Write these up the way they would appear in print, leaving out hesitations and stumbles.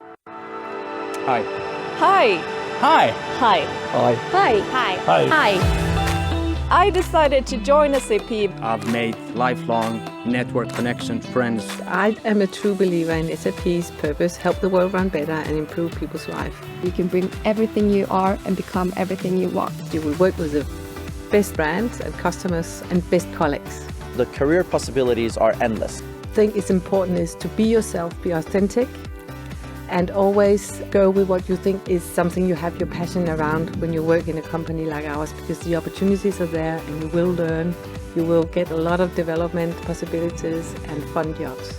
Hi. Hi. Hi. Hi. Hi. Hi. Hi. Hi. Hi. I decided to join SAP. I've made lifelong network connection friends. I am a true believer in SAP's purpose, help the world run better and improve people's lives. You can bring everything you are and become everything you want. You will work with the best brands and customers and best colleagues. The career possibilities are endless. I think it's important is to be yourself, be authentic, and always go with what you think is something you have your passion around when you work in a company like ours, because the opportunities are there and you will learn. You will get a lot of development possibilities and fun jobs.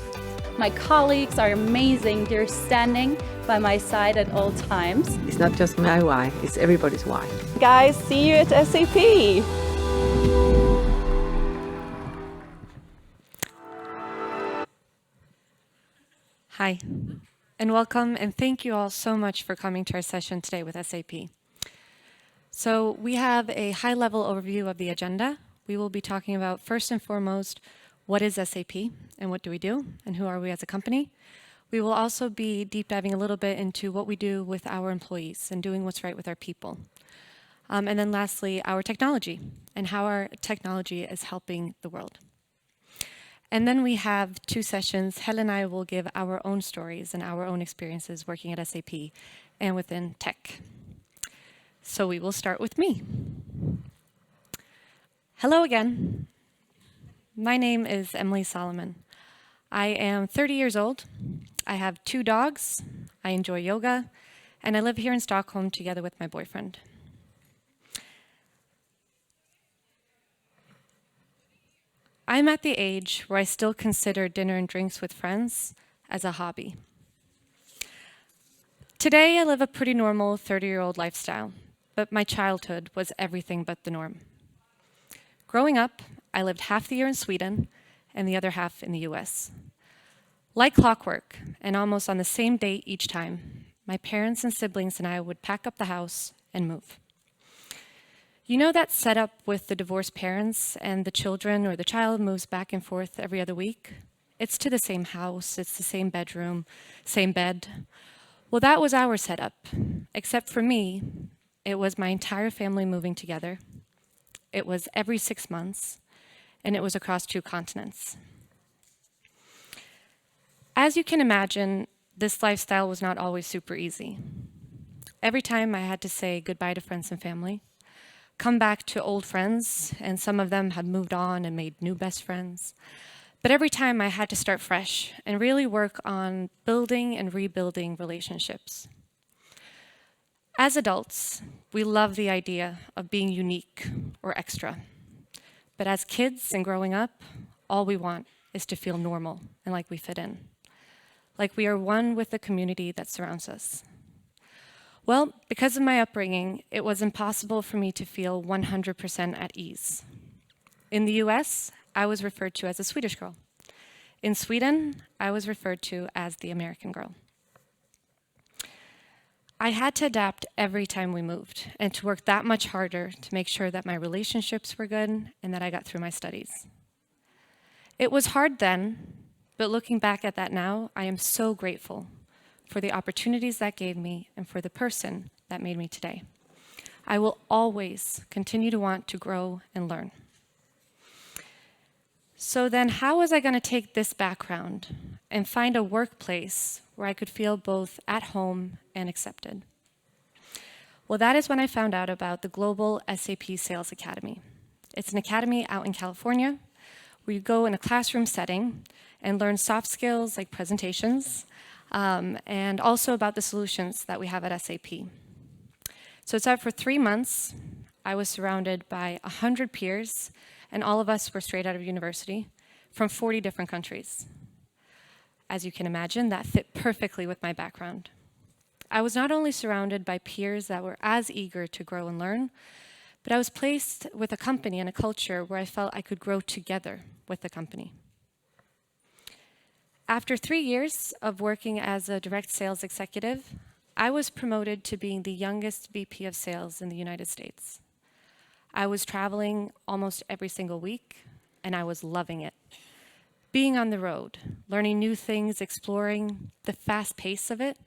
My colleagues are amazing. They're standing by my side at all times. It's not just my why, it's everybody's why. Guys, see you at SAP. Hi, and welcome, and thank you all so much for coming to our session today with SAP. So we have a high-level overview of the agenda. We will be talking about, first and foremost, what is SAP, and what do we do, and who are we as a company. We will also be deep diving a little bit into what we do with our employees and doing what's right with our people. And then lastly, our technology, and how our technology is helping the world. And then we have two sessions. Helle and I will give our own stories and our own experiences working at SAP and within tech. So we will start with me. Hello again. My name is Emelie Salomon. I am 30 years old. I have 2 dogs. I enjoy yoga, and I live here in Stockholm together with my boyfriend. I'm at the age where I still consider dinner and drinks with friends as a hobby. Today, I live a pretty normal 30-year-old lifestyle, but my childhood was everything but the norm. Growing up, I lived half the year in Sweden and the other half in the US. Like clockwork, and almost on the same date each time, my parents and siblings and I would pack up the house and move. You know that setup with the divorced parents and the children or the child moves back and forth every other week? It's to the same house, it's the same bedroom, same bed. Well, that was our setup, except for me, it was my entire family moving together. It was every 6 months, and it was across 2 continents. As you can imagine, this lifestyle was not always super easy. Every time I had to say goodbye to friends and family, come back to old friends, and some of them had moved on and made new best friends. But every time I had to start fresh and really work on building and rebuilding relationships. As adults, we love the idea of being unique or extra. But as kids and growing up, all we want is to feel normal and like we fit in. Like we are one with the community that surrounds us. Well, because of my upbringing, it was impossible for me to feel 100% at ease. In the US, I was referred to as a Swedish girl. In Sweden, I was referred to as the American girl. I had to adapt every time we moved and to work that much harder to make sure that my relationships were good and that I got through my studies. It was hard then, but looking back at that now, I am so grateful for the opportunities that gave me and for the person that made me today. I will always continue to want to grow and learn. So then how was I going to take this background and find a workplace where I could feel both at home and accepted? Well, that is when I found out about the Global SAP Sales Academy. It's an academy out in California where you go in a classroom setting and learn soft skills like presentations, and also about the solutions that we have at SAP. So it's out for 3 months. I was surrounded by 100 peers, and all of us were straight out of university from 40 different countries. As you can imagine, that fit perfectly with my background. I was not only surrounded by peers that were as eager to grow and learn, but I was placed with a company and a culture where I felt I could grow together with the company. After 3 years of working as a direct sales executive, I was promoted to being the youngest VP of sales in the United States. I was traveling almost every single week, and I was loving it. Being on the road, learning new things, exploring the fast pace of it,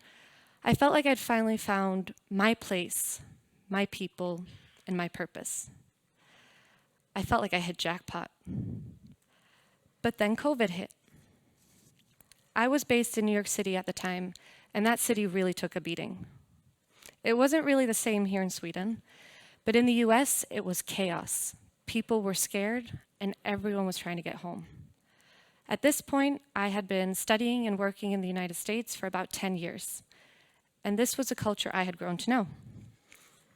I felt like I'd finally found my place, my people, and my purpose. I felt like I hit jackpot. But then COVID hit. I was based in New York City at the time, and that city really took a beating. It wasn't really the same here in Sweden, but in the US, it was chaos. People were scared, and everyone was trying to get home. At this point, I had been studying and working in the United States for about 10 years, and this was a culture I had grown to know.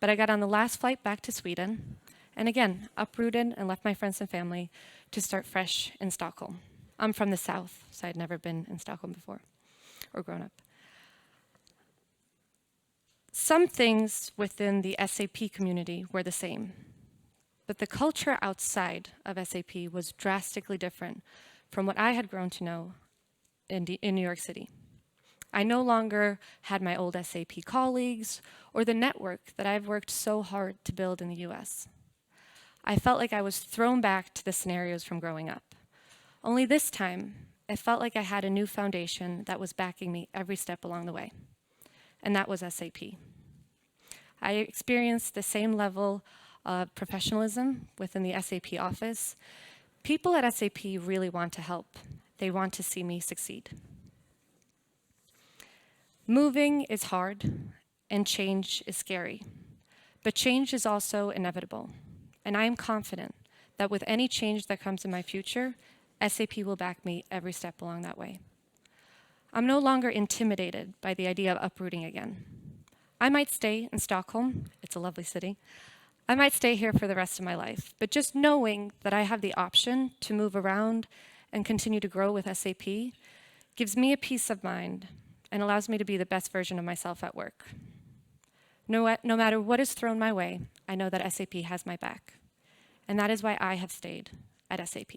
But I got on the last flight back to Sweden, and again, uprooted and left my friends and family to start fresh in Stockholm. I'm from the south, so I'd never been in Stockholm before, or grown up. Some things within the SAP community were the same, but the culture outside of SAP was drastically different from what I had grown to know in New York City. I no longer had my old SAP colleagues or the network that I've worked so hard to build in the US. I felt like I was thrown back to the scenarios from growing up. Only this time, it felt like I had a new foundation that was backing me every step along the way, and that was SAP. I experienced the same level of professionalism within the SAP office. People at SAP really want to help. They want to see me succeed. Moving is hard, and change is scary, but change is also inevitable, and I am confident that with any change that comes in my future, SAP will back me every step along that way. I'm no longer intimidated by the idea of uprooting again. I might stay in Stockholm, it's a lovely city. I might stay here for the rest of my life, but just knowing that I have the option to move around and continue to grow with SAP gives me a peace of mind and allows me to be the best version of myself at work. No matter what is thrown my way, I know that SAP has my back, and that is why I have stayed at SAP.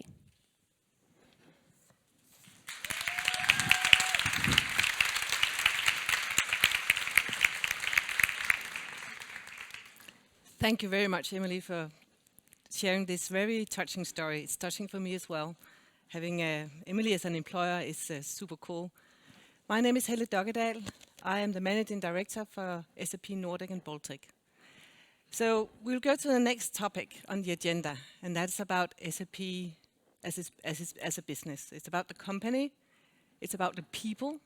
Thank you very much, Emelie, for sharing this very touching story. It's touching for me as well. Having Emelie as an employer is super cool. My name is Helle Dochedal. I am the Managing Director for SAP Nordic and Baltic. So we'll go to the next topic on the agenda, and that's about SAP as a business. It's about the company, it's about the people,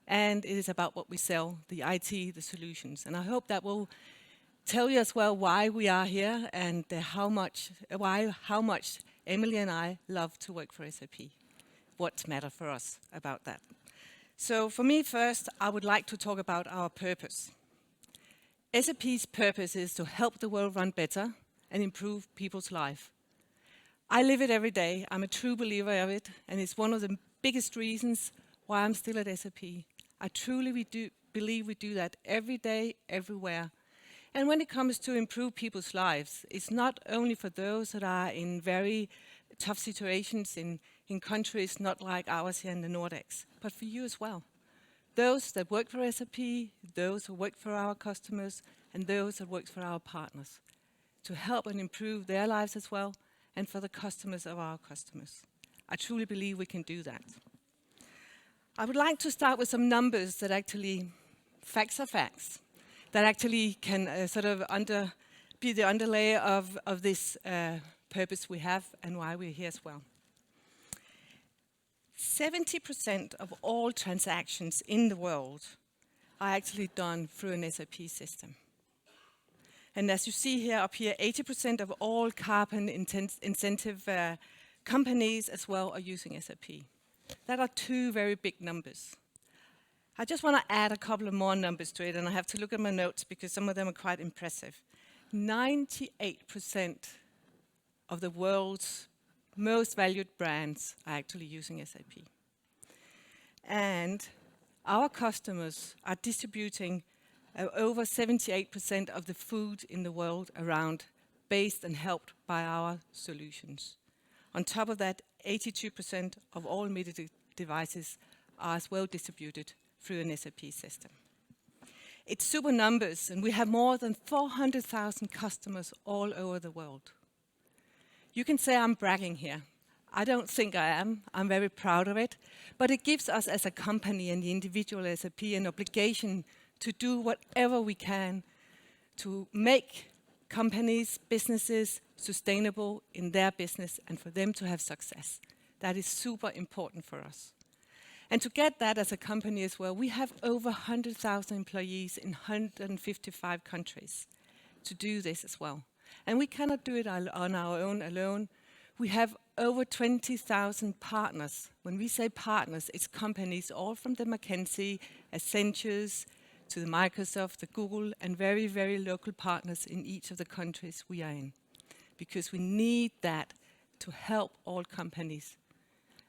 and it is about what we sell, the IT, the solutions. And I hope that will tell you as well why we are here and how much Emelie and I love to work for SAP. What matters for us about that. So for me first, I would like to talk about our purpose. SAP's purpose is to help the world run better and improve people's life. I live it every day. I'm a true believer of it, and it's one of the biggest reasons why I'm still at SAP. I truly believe we do that every day, everywhere. And when it comes to improve people's lives, it's not only for those that are in very tough situations in countries not like ours here in the Nordics, but for you as well. Those that work for SAP, those who work for our customers, and those that work for our partners, to help and improve their lives as well, and for the customers of our customers. I truly believe we can do that. I would like to start with some numbers that actually, facts are facts, that actually can be the underlay of this purpose we have and why we're here as well. 70% of all transactions in the world are actually done through an SAP system. And as you see here up here, 80% of all carbon incentive companies as well are using SAP. That are two very big numbers. I just want to add a couple of more numbers to it, and I have to look at my notes because some of them are quite impressive. 98% of the world's most valued brands are actually using SAP. And our customers are distributing over 78% of the food in the world around, based and helped by our solutions. On top of that, 82% of all medical devices are as well distributed through an SAP system. It's super numbers, and we have more than 400,000 customers all over the world. You can say I'm bragging here. I don't think I am. I'm very proud of it. But it gives us as a company and the individual SAP an obligation to do whatever we can to make companies, businesses sustainable in their business and for them to have success. That is super important for us. And to get that as a company as well, we have over 100,000 employees in 155 countries to do this as well. And we cannot do it on our own alone. We have over 20,000 partners. When we say partners, it's companies all from the McKinsey, Accenture, to the Microsoft, the Google, and very, very local partners in each of the countries we are in. Because we need that to help all companies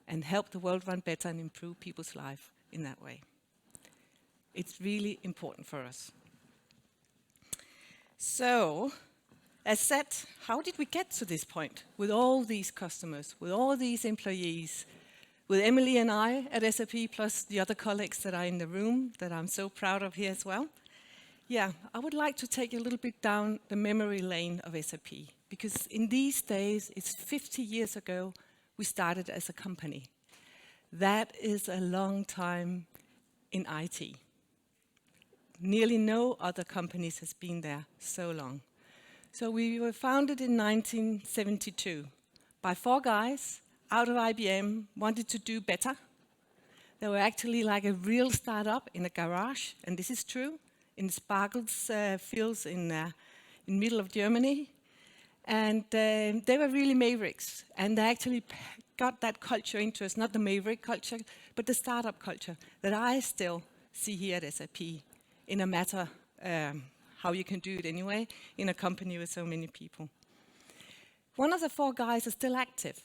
and help the world run better and improve people's life in that way. It's really important for us. So, as said, how did we get to this point with all these customers, with all these employees, with Emelie and I at SAP, plus the other colleagues that are in the room that I'm so proud of here as well? Yeah, I would like to take a little bit down the memory lane of SAP, because in these days, it's 50 years ago we started as a company. That is a long time in IT. Nearly no other companies has been there so long. So we were founded in 1972 by 4 guys out of IBM, wanted to do better. They were actually like a real startup in a garage, and this is true, in Sparkles fields in middle of Germany. And they were really mavericks, and they actually got that culture into us, not the maverick culture, but the startup culture that I still see here at SAP in a matter how you can do it anyway in a company with so many people. One of the 4 guys is still active.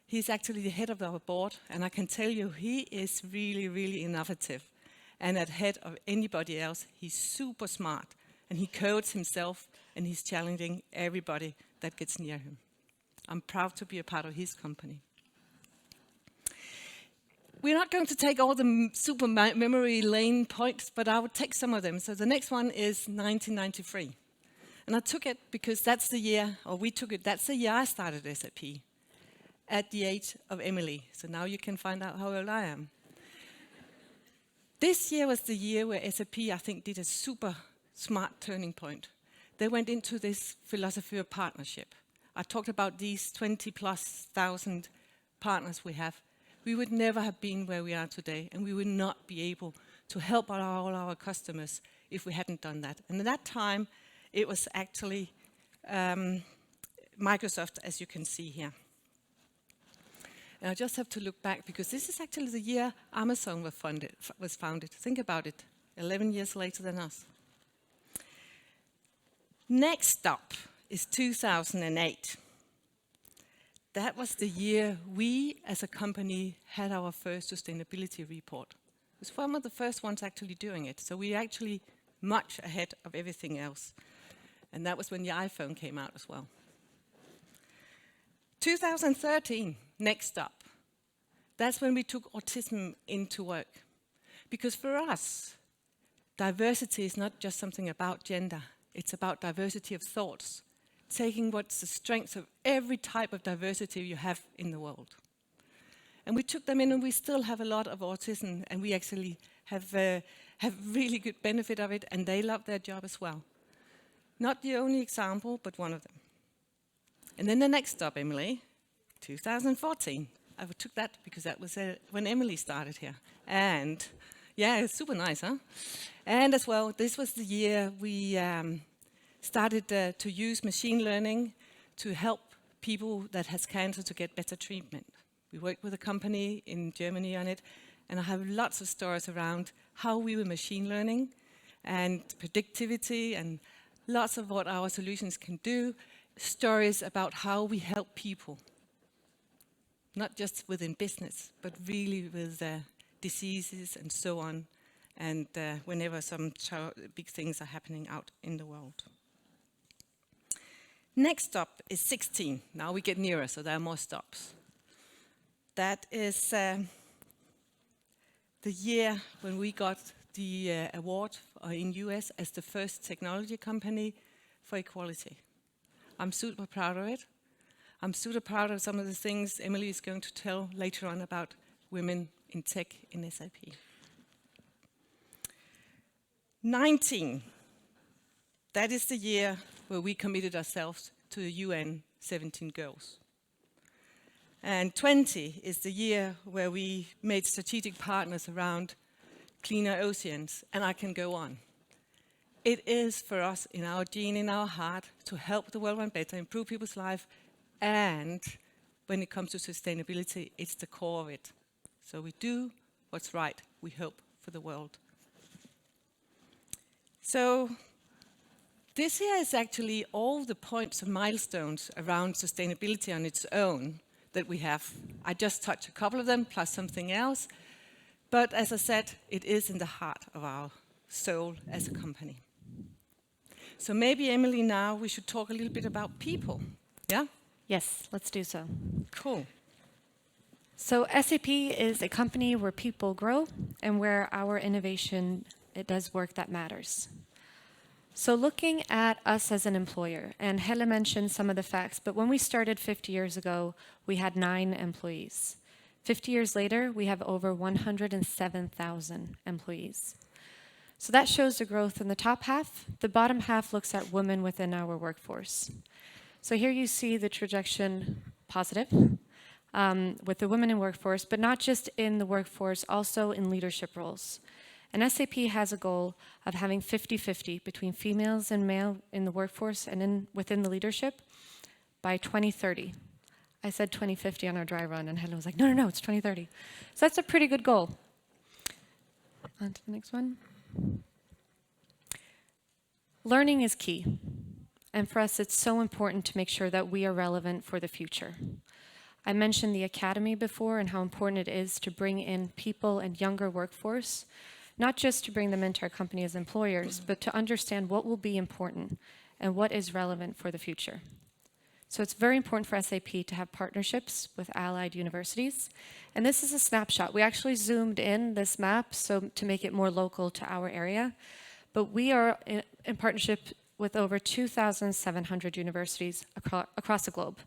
He's actually the head of our board, and I can tell you he is really, really innovative and ahead of anybody else. He's super smart, and he codes himself, and he's challenging everybody that gets near him. I'm proud to be a part of his company. We're not going to take all the super memory lane points, but I will take some of them. So the next one is 1993. And I took it because that's the year, or we took it, that's the year I started SAP, at the age of Emelie. So now you can find out how old I am. This year was the year where SAP, I think, did a super smart turning point. They went into this philosophy of partnership. I talked about these 20,000+ partners we have. We would never have been where we are today, and we would not be able to help all our customers if we hadn't done that. And at that time, it was actually Microsoft, as you can see here. And I just have to look back, because this is actually the year Amazon was founded. Think about it, 11 years later than us. Next up is 2008. That was the year we, as a company, had our first sustainability report. It was one of the first ones actually doing it, so we're actually much ahead of everything else. And that was when the iPhone came out as well. 2013, next up. That's when we took autism into work. Because for us, diversity is not just something about gender. It's about diversity of thoughts, taking what's the strengths of every type of diversity you have in the world. And we took them in, and we still have a lot of autism, and we actually have really good benefit of it, and they love their job as well. Not the only example, but one of them. And then the next stop, Emelie, 2014. I took that because that was when Emelie started here. And yeah, it's super nice, huh? And as well, this was the year we started to use machine learning to help people that has cancer to get better treatment. We worked with a company in Germany on it, and I have lots of stories around how we were machine learning and predictivity and lots of what our solutions can do, stories about how we help people, not just within business, but really with diseases and so on, and whenever some big things are happening out in the world. Next stop is 16. Now we get nearer, so there are more stops. That is the year when we got the award in US as the first technology company for equality. I'm super proud of it. I'm super proud of some of the things Emelie is going to tell later on about women in tech in SAP. 19, that is the year where we committed ourselves to the UN 17 goals. And 20 is the year where we made strategic partners around cleaner oceans, and I can go on. It is for us in our gene, in our heart, to help the world run better, improve people's life, and when it comes to sustainability, it's the core of it. So we do what's right, we hope, for the world. So this here is actually all the points and milestones around sustainability on its own that we have. I just touched a couple of them, plus something else. But as I said, it is in the heart of our soul as a company. So maybe, Emelie, now we should talk a little bit about people. Yeah? Yes, let's do so. Cool. So SAP is a company where people grow and where our innovation, it does work that matters. So looking at us as an employer, and Helle mentioned some of the facts, but when we started 50 years ago, we had 9 employees. 50 years later, we have over 107,000 employees. So that shows the growth in the top half. The bottom half looks at women within our workforce. So here you see the trajectory positive with the women in workforce, but not just in the workforce, also in leadership roles. And SAP has a goal of having 50-50 between females and male in the workforce and within the leadership by 2030. I said 2050 on our dry run, and Helle was like, no, it's 2030. So that's a pretty good goal. On to the next one. Learning is key. And for us, it's so important to make sure that we are relevant for the future. I mentioned the academy before and how important it is to bring in people and younger workforce, not just to bring them into our company as employers, but to understand what will be important and what is relevant for the future. So it's very important for SAP to have partnerships with allied universities. And this is a snapshot. We actually zoomed in this map so to make it more local to our area. But we are in partnership with over 2,700 universities across the globe.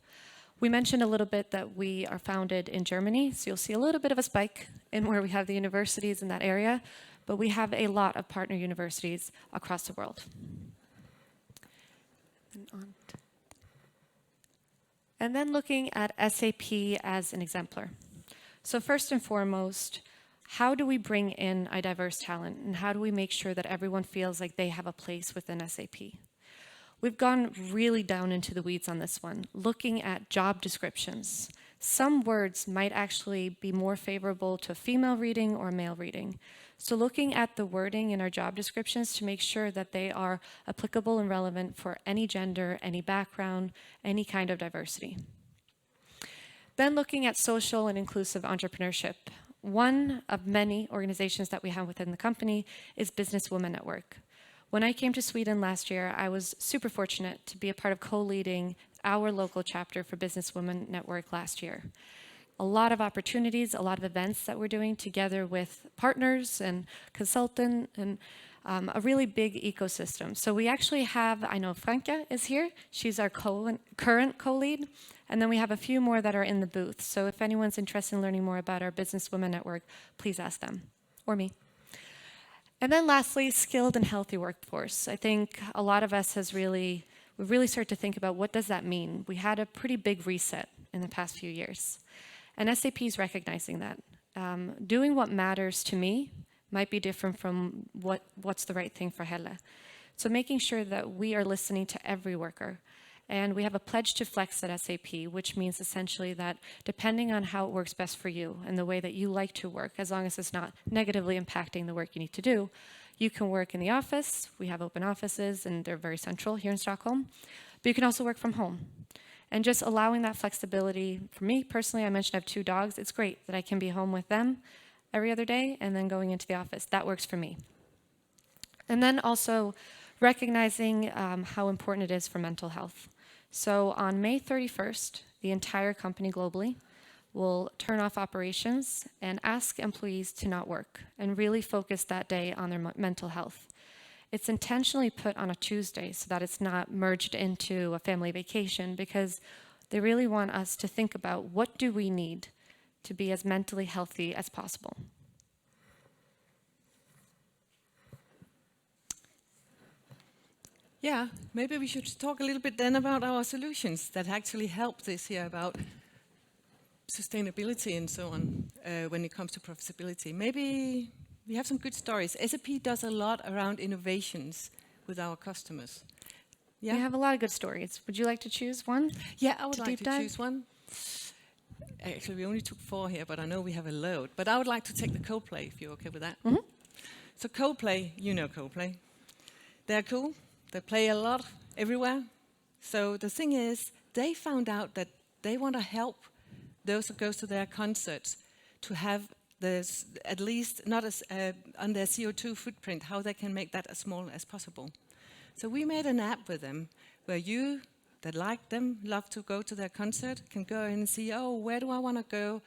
We mentioned a little bit that we are founded in Germany, so you'll see a little bit of a spike in where we have the universities in that area, but we have a lot of partner universities across the world. And then looking at SAP as an exemplar. So first and foremost, how do we bring in a diverse talent, and how do we make sure that everyone feels like they have a place within SAP? We've gone really down into the weeds on this one, looking at job descriptions. Some words might actually be more favorable to female reading or male reading. So looking at the wording in our job descriptions to make sure that they are applicable and relevant for any gender, any background, any kind of diversity. Then looking at social and inclusive entrepreneurship. One of many organizations that we have within the company is Business Women Network. When I came to Sweden last year, I was super fortunate to be a part of co-leading our local chapter for Business Women Network last year. A lot of opportunities, a lot of events that we're doing together with partners and consultants, and a really big ecosystem. So we actually have, I know Franka is here, she's our current co-lead, and then we have a few more that are in the booth. So if anyone's interested in learning more about our Business Women Network, please ask them, or me. And then lastly, skilled and healthy workforce. I think a lot of us we really start to think about what does that mean? We had a pretty big reset in the past few years. And SAP is recognizing that. Doing what matters to me might be different from what's the right thing for Helle. So making sure that we are listening to every worker. And we have a pledge to flex at SAP, which means essentially that depending on how it works best for you and the way that you like to work, as long as it's not negatively impacting the work you need to do, you can work in the office. We have open offices, and they're very central here in Stockholm. But you can also work from home. And just allowing that flexibility, for me personally, I mentioned I have 2 dogs. It's great that I can be home with them every other day and then going into the office. That works for me. And then also recognizing how important it is for mental health. So on May 31st, the entire company globally will turn off operations and ask employees to not work and really focus that day on their mental health. It's intentionally put on a Tuesday so that it's not merged into a family vacation, because they really want us to think about what do we need to be as mentally healthy as possible. Yeah, maybe we should talk a little bit then about our solutions that actually help this here about sustainability and so on when it comes to profitability. Maybe we have some good stories. SAP does a lot around innovations with our customers. Yeah, We have a lot of good stories. Would you like to choose one? yeah, I would to like deep to dive? choose one. Actually, we only took 4 here, but I know we have a load. But I would like to take the Coldplay, if you're okay with that. So Coldplay, you know Coldplay. They're cool. They play a lot everywhere. So the thing is, they found out that they want to help those who go to their concerts to have this, at least not as on their CO2 footprint, how they can make that as small as possible. So we made an app with them where you that like them, love to go to their concert, can go in and see, oh, where do I want to go?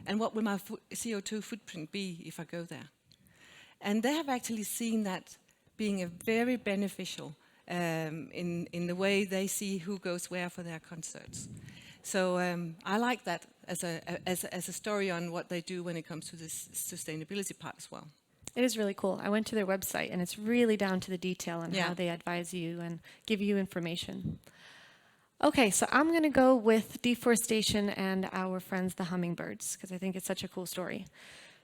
And what will my CO2 footprint be if I go there? And they have actually seen that being a very beneficial in the way they see who goes where for their concerts. So I like that as a story on what they do when it comes to this sustainability part as well. It is really cool. I went to their website, and it's really down to the detail on Yeah. how they advise you and give you information. Okay, so I'm going to go with deforestation and our friends, the hummingbirds, because I think it's such a cool story.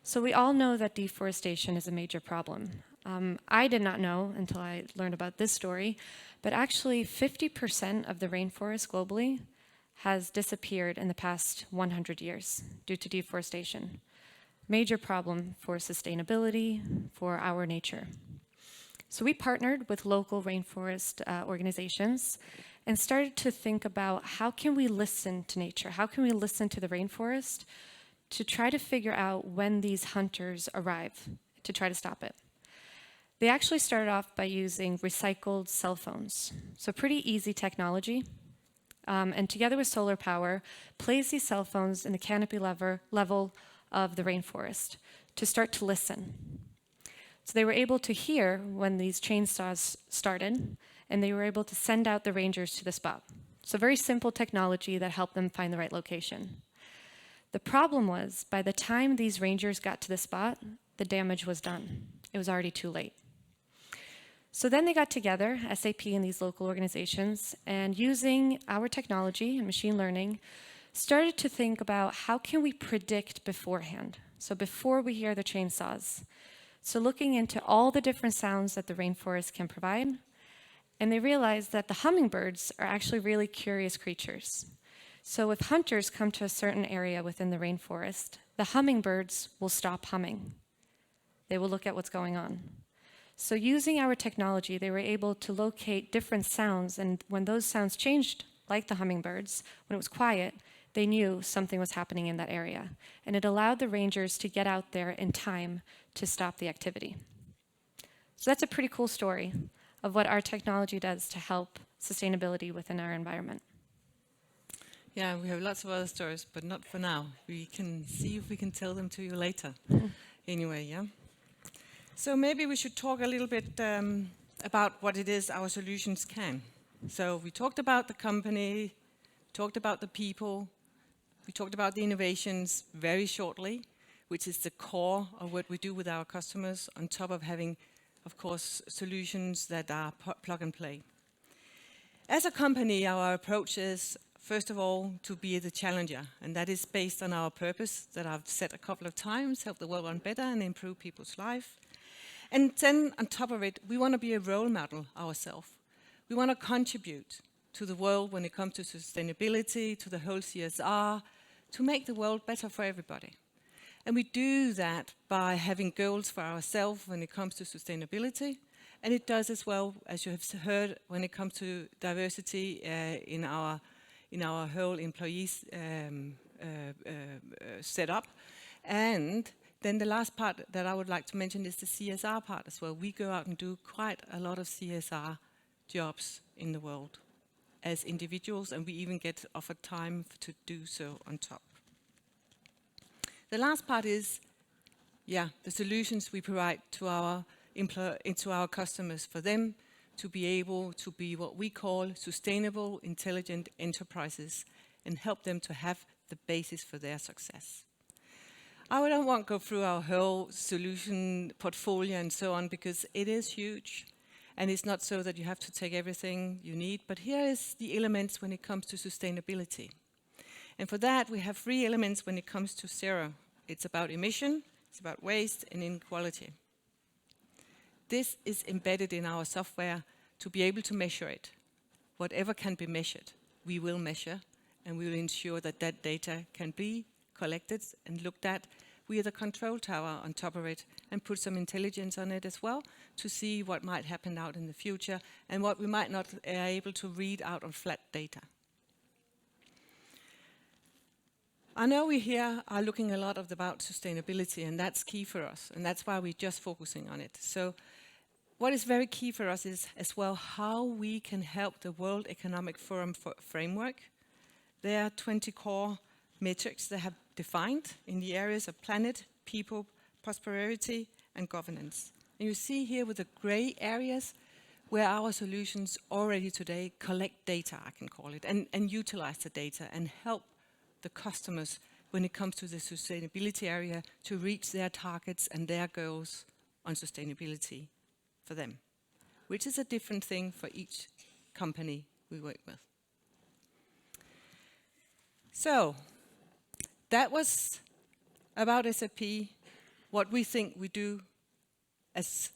So we all know that deforestation is a major problem. I did not know until I learned about this story, but actually 50% of the rainforest globally has disappeared in the past 100 years due to deforestation. Major problem for sustainability, for our nature. So we partnered with local rainforest organizations and started to think about how can we listen to nature? How can we listen to the rainforest to try to figure out when these hunters arrive to try to stop it? They actually started off by using recycled cell phones. So pretty easy technology. And together with solar power, place these cell phones in the canopy level of the rainforest to start to listen. So they were able to hear when these chainsaws started, and they were able to send out the rangers to the spot. So very simple technology that helped them find the right location. The problem was, by the time these rangers got to the spot, the damage was done. It was already too late. So then they got together, SAP and these local organizations, and using our technology and machine learning, started to think about how can we predict beforehand, so before we hear the chainsaws. So looking into all the different sounds that the rainforest can provide, and they realized that the hummingbirds are actually really curious creatures. So if hunters come to a certain area within the rainforest, the hummingbirds will stop humming. They will look at what's going on. So using our technology, they were able to locate different sounds, and when those sounds changed, like the hummingbirds, when it was quiet, they knew something was happening in that area. And it allowed the rangers to get out there in time to stop the activity. So that's a pretty cool story of what our technology does to help sustainability within our environment. Yeah, we have lots of other stories, but not for now. We can see if we can tell them to you later. Anyway, yeah. So maybe we should talk a little bit about what it is our solutions can. So we talked about the company, talked about the people, we talked about the innovations very shortly, which is the core of what we do with our customers, on top of having, of course, solutions that are plug and play. As a company, our approach is, first of all, to be the challenger, and that is based on our purpose that I've said a couple of times: help the world run better and improve people's life. And then, on top of it, we want to be a role model ourselves. We want to contribute to the world when it comes to sustainability, to the whole CSR, to make the world better for everybody. And we do that by having goals for ourselves when it comes to sustainability. And it does as well, as you have heard, when it comes to diversity in our whole employees setup. And then the last part that I would like to mention is the CSR part as well. We go out and do quite a lot of CSR jobs in the world as individuals, and we even get offered time to do so on top. The last part is, the solutions we provide to our customers, for them to be able to be what we call sustainable, intelligent enterprises, and help them to have the basis for their success. I don't want to go through our whole solution portfolio and so on, because it is huge. And it's not so that you have to take everything you need, but here is the elements when it comes to sustainability. And for that, we have 3 elements when it comes to zero. It's about emission, it's about waste, and inequality. This is embedded in our software to be able to measure it. Whatever can be measured, we will measure, and we will ensure that that data can be collected and looked at. We are the control tower on top of it, and put some intelligence on it as well to see what might happen out in the future and what we might not are able to read out on flat data. I know we here are looking a lot about sustainability, and that's key for us, and that's why we're just focusing on it. So what is very key for us is as well how we can help the World Economic Forum framework. There are 20 core metrics they have defined in the areas of planet, people, prosperity, and governance. And you see here with the gray areas where our solutions already today collect data, I can call it, and utilize the data and help the customers when it comes to the sustainability area to reach their targets and their goals on sustainability for them, which is a different thing for each company we work with. So that was about SAP, what we think we do as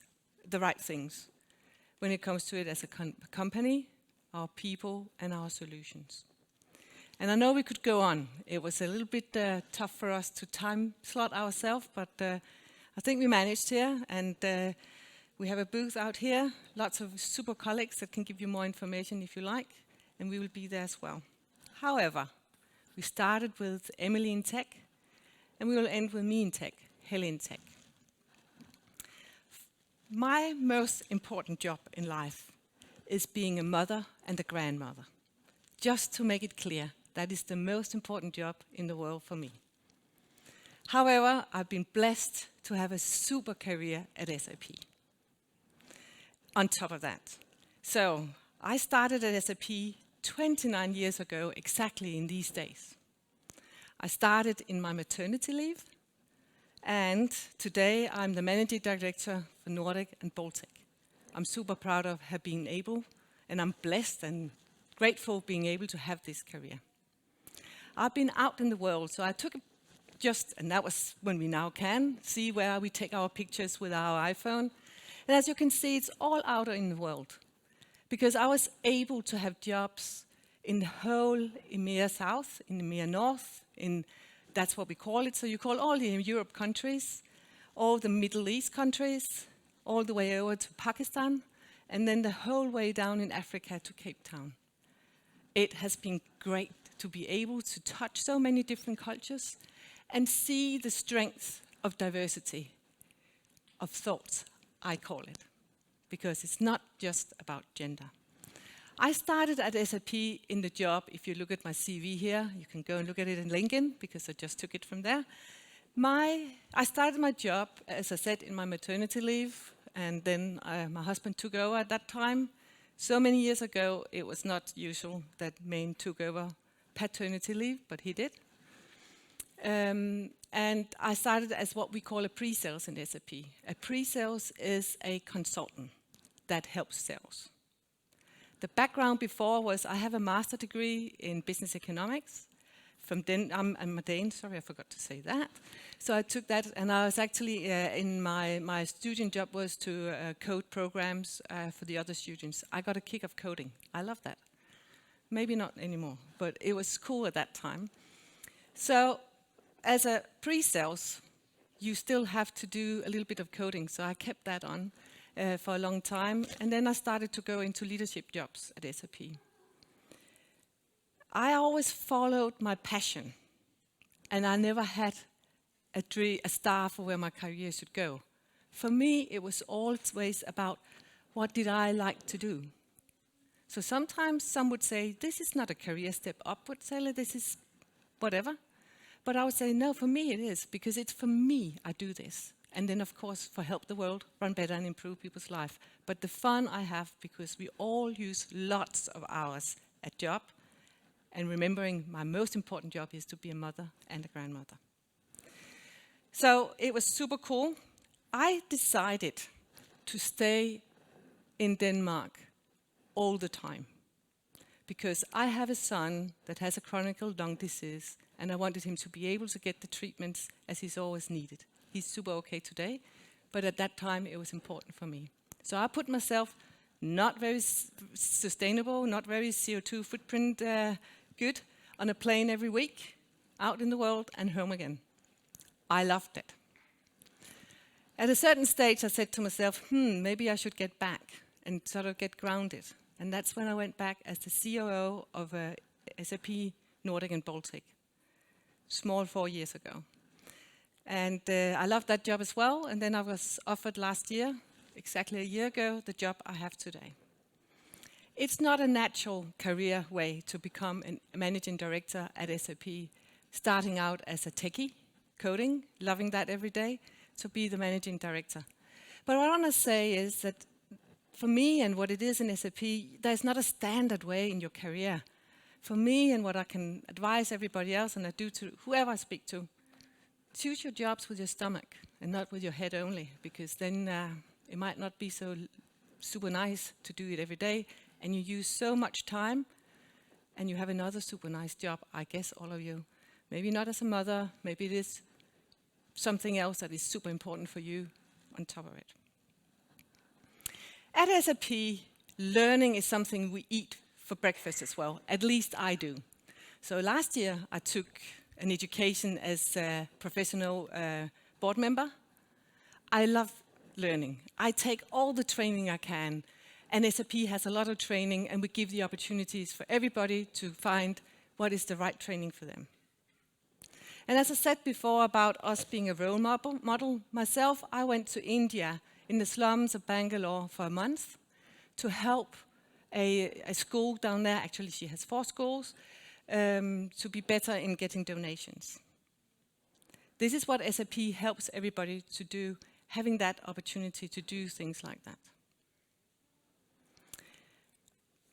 the right things when it comes to it as a company, our people, and our solutions. And I know we could go on. It was a little bit tough for us to time slot ourselves, but I think we managed here, and we have a booth out here, lots of super colleagues that can give you more information if you like, and we will be there as well. However, we started with Emelie in tech, and we will end with me in tech, Helle in tech. My most important job in life is being a mother and a grandmother. Just to make it clear, that is the most important job in the world for me. However, I've been blessed to have a super career at SAP. On top of that. So, I started at SAP 29 years ago, exactly in these days. I started in my maternity leave, and today I'm the Managing Director for Nordic and Baltic. I'm super proud of have been able, and I'm blessed and grateful being able to have this career. I've been out in the world, so I took and that was when we now can see where we take our pictures with our iPhone. And as you can see, it's all out in the world. Because I was able to have jobs in the whole EMEA South, in EMEA North, that's what we call it. So you call all the Europe countries, all the Middle East countries, all the way over to Pakistan, and then the whole way down in Africa to Cape Town. It has been great to be able to touch so many different cultures and see the strength of diversity of thoughts, I call it, because it's not just about gender. I started at SAP in the job, if you look at my CV here, you can go and look at it in LinkedIn, because I just took it from there. I started my job, as I said, in my maternity leave, and then my husband took over at that time. So many years ago, it was not usual that men took over paternity leave, but he did. And I started as what we call a pre-sales in SAP. A pre-sales is a consultant that helps sales. The background before was I have a master's degree in business economics. I'm a Dane, sorry, I forgot to say that. So I took that, and I was actually, in my student job was to code programs for the other students. I got a kick of coding. I love that. Maybe not anymore, but it was cool at that time. So as a pre-sales, you still have to do a little bit of coding, so I kept that on for a long time, and then I started to go into leadership jobs at SAP. I always followed my passion, and I never had a star for where my career should go. For me, it was always about what did I like to do. So sometimes some would say, this is not a career step upwards, Helle, this is whatever. But I would say, no, for me it is, because it's for me I do this. And then, of course, for help the world, run better and improve people's life. But the fun I have, because we all use lots of hours at job, and remembering my most important job is to be a mother and a grandmother. So it was super cool. I decided to stay in Denmark all the time. Because I have a son that has a chronic lung disease, and I wanted him to be able to get the treatments as he's always needed. He's super okay today, but at that time it was important for me. So I put myself not very sustainable, not very CO2 footprint good, on a plane every week, out in the world and home again. I loved it. At a certain stage I said to myself, maybe I should get back and sort of get grounded. And that's when I went back as the COO of SAP Nordic and Baltic, small 4 years ago. And I loved that job as well. And then I was offered last year, exactly a year ago, the job I have today. It's not a natural career way to become a managing director at SAP, starting out as a techie, coding, loving that every day, to be the managing director. But what I want to say is that for me and what it is in SAP, there's not a standard way in your career. For me and what I can advise everybody else, and I do to whoever I speak to, choose your jobs with your stomach and not with your head only, because then it might not be so super nice to do it every day, and you use so much time, and you have another super nice job, I guess all of you. Maybe not as a mother, maybe it is something else that is super important for you on top of it. At SAP, learning is something we eat for breakfast as well. At least I do. So last year I took an education as a professional board member. I love learning. I take all the training I can. And SAP has a lot of training, and we give the opportunities for everybody to find what is the right training for them. And as I said before about us being a role model, myself, I went to India in the slums of Bangalore for a month to help a school down there. Actually, she has 4 schools, to be better in getting donations. This is what SAP helps everybody to do, having that opportunity to do things like that.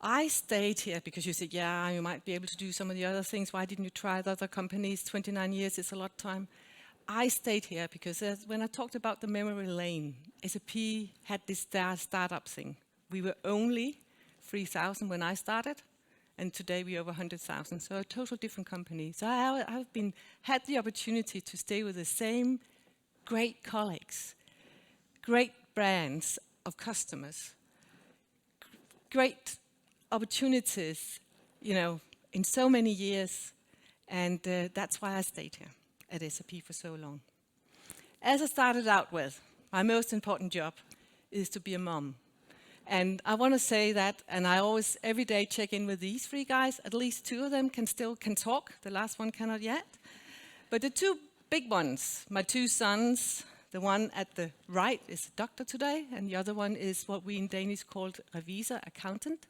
I stayed here because you said, yeah, you might be able to do some of the other things. Why didn't you try the other companies? 29 years is a lot of time. I stayed here because when I talked about the memory lane, SAP had this startup thing. We were only 3,000 when I started, and today we're over 100,000, so a total different company. So I've had the opportunity to stay with the same great colleagues, great brands of customers, great opportunities, in so many years, and that's why I stayed here at SAP for so long. As I started out with, my most important job is to be a mom. And I want to say that, and I always, every day, check in with these 3 guys. At least 2 of them can talk. The last one cannot yet. But the 2 big ones, my 2 sons, the one at the right is a doctor today, and the other one is what we in Danish called revisor, accountant.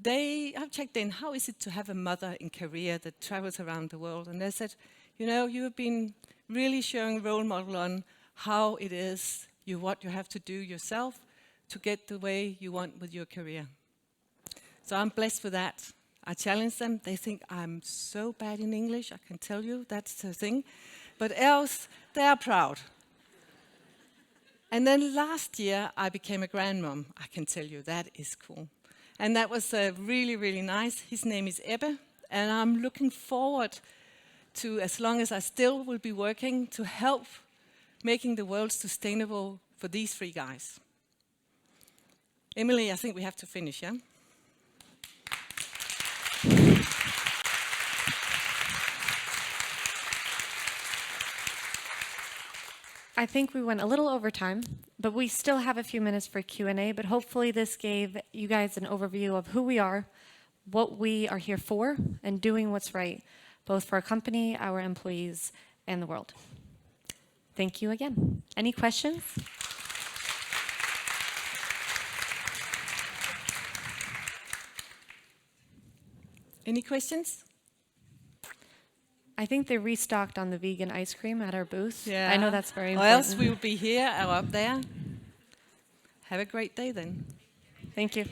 They have checked in, how is it to have a mother in Korea that travels around the world? And they said, you have been really showing role model on how it is, what you have to do yourself to get the way you want with your career. So I'm blessed with that. I challenge them. They think I'm so bad in English, I can tell you, that's the thing. But else, they are proud. And then last year, I became a grandmom. I can tell you, that is cool. And that was really, really nice. His name is Ebbe, and I'm looking forward to, as long as I still will be working, to help making the world sustainable for these 3 guys. Emelie, I think we have to finish, yeah? I think we went a little over time, but we still have a few minutes for Q&A, but hopefully this gave you guys an overview of who we are, what we are here for, and doing what's right, both for our company, our employees, and the world. Thank you again. Any questions? Any questions? I think they restocked on the vegan ice cream at our booth. Yeah. I know that's very Or important. else we will be here or up there. Have a great day then. Thank you.